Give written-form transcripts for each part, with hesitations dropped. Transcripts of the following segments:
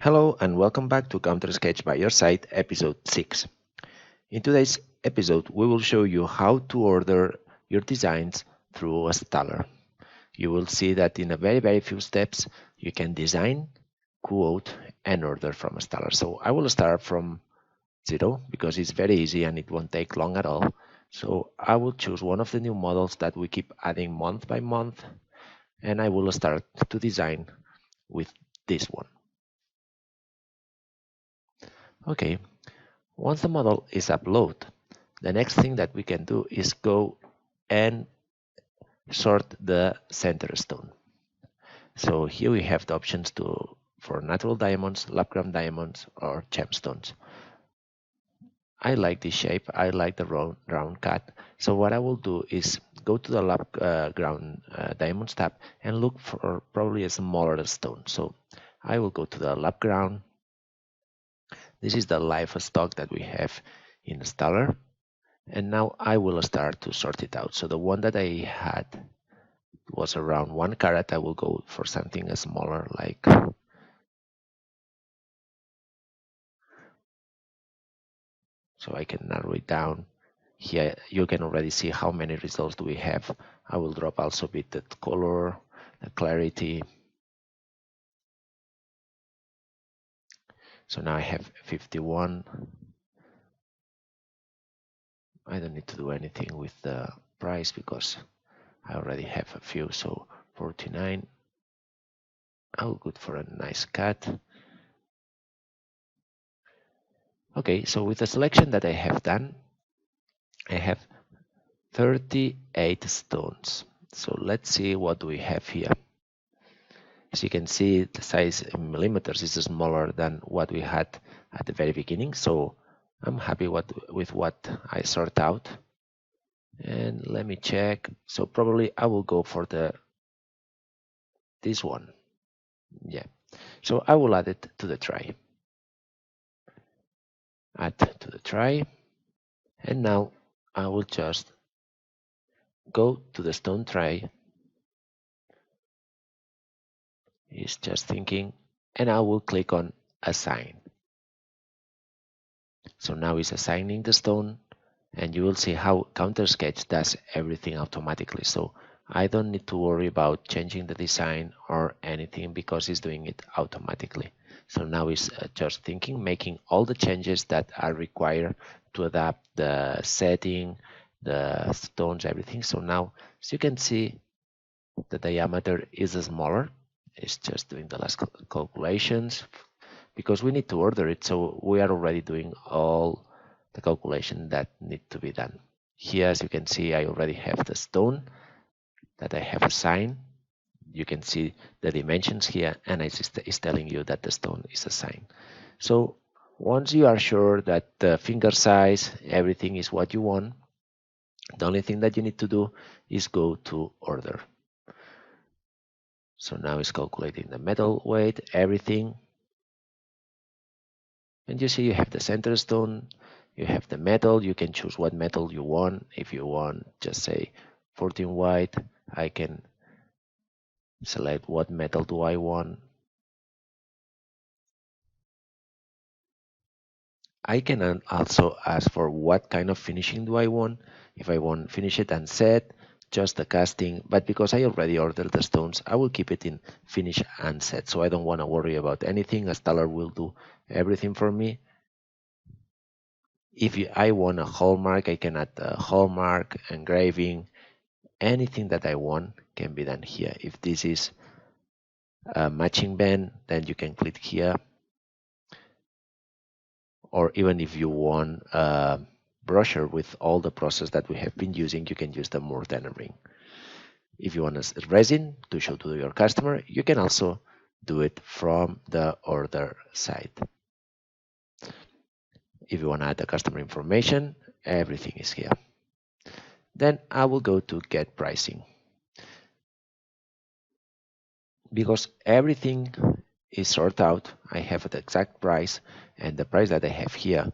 Hello and welcome back to CounterSketch by your side, episode 6. In today's episode, we will show you how to order your designs through a Stuller. You will see that in a very few steps, you can design, quote, and order from a Stuller. So I will start from 0 because it's very easy and it won't take long at all. So I will choose one of the new models that we keep adding month by month, and I will start to design with this one. Okay, once the model is uploaded, the next thing that we can do is go and sort the center stone. So here we have the options for natural diamonds, lab-grown diamonds, or gemstones. I like this shape. I like the round cut. So what I will do is go to the lab-grown diamonds tab and look for probably a smaller stone. So I will go to the lab-grown. This is the live stock that we have in Stuller. And now I will start to sort it out. So the one that I had was around 1 carat. I will go for something smaller, like so I can narrow it down. Here you can already see how many results do we have. I will drop also a bit the color, the clarity. So now I have 51. I don't need to do anything with the price because I already have a few. So 49. I'll go for a nice cut. Okay, so with the selection that I have done, I have 38 stones. So let's see what we have here. As you can see, the size in millimeters is smaller than what we had at the very beginning. So I'm happy with what I sort out. And let me check. So probably I will go for this one. Yeah. So I will add it to the tray. Add to the tray. And now I will just go to the stone tray. It's just thinking, and I will click on assign. So now it's assigning the stone, and you will see how CounterSketch does everything automatically. So I don't need to worry about changing the design or anything because it's doing it automatically. So now it's just thinking, making all the changes that are required to adapt the setting, the stones, everything. So now, as you can see, the diameter is smaller. It's just doing the last calculations because we need to order it. So we are already doing all the calculation that need to be done. Here, as you can see, I already have the stone that I have assigned. You can see the dimensions here, and it's telling you that the stone is assigned. So once you are sure that the finger size, everything is what you want, the only thing that you need to do is go to order. So now it's calculating the metal weight, everything. And you see you have the center stone, you have the metal. You can choose what metal you want. If you want, just say 14 white, I can select what metal do I want. I can also ask for what kind of finishing do I want. If I want finish it and set, just the casting, but because I already ordered the stones, I will keep it in finish and set, so I don't want to worry about anything. A Stuller will do everything for me. If I want a hallmark, I can add a hallmark, engraving, anything that I want can be done here. If this is a matching band, then you can click here. Or even if you want a brochure with all the process that we have been using, you can use the more than a ring. If you want a resin to show to your customer, you can also do it from the order side. If you want to add the customer information, everything is here. Then I will go to get pricing. Because everything is sorted out, I have the exact price, and the price that I have here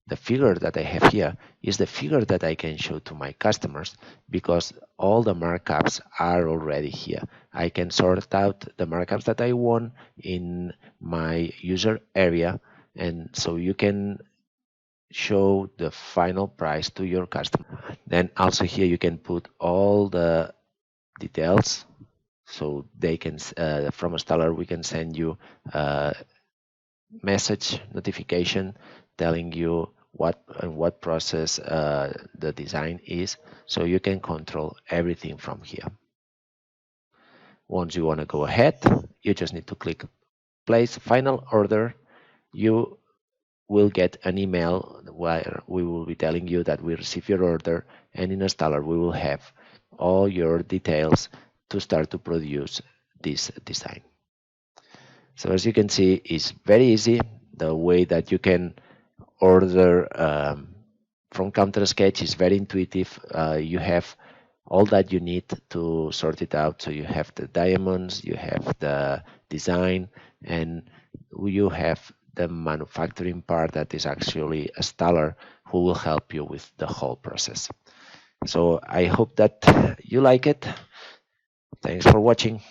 the figure that I have here is the figure that I can show to my customers because all the markups are already here. I can sort out the markups that I want in my user area, and so you can show the final price to your customer. Then also here you can put all the details, so they can from a Stuller we can send you a message notification telling you what process the design is, so you can control everything from here. Once you want to go ahead, you just need to click place final order. You will get an email where we will be telling you that we received your order, and in Stuller we will have all your details to start to produce this design. So as you can see, it's very easy. The way that you can order from CounterSketch is very intuitive. You have all that you need to sort it out. So you have the diamonds, you have the design, and you have the manufacturing part that is actually a Stuller who will help you with the whole process. So I hope that you like it. Thanks for watching.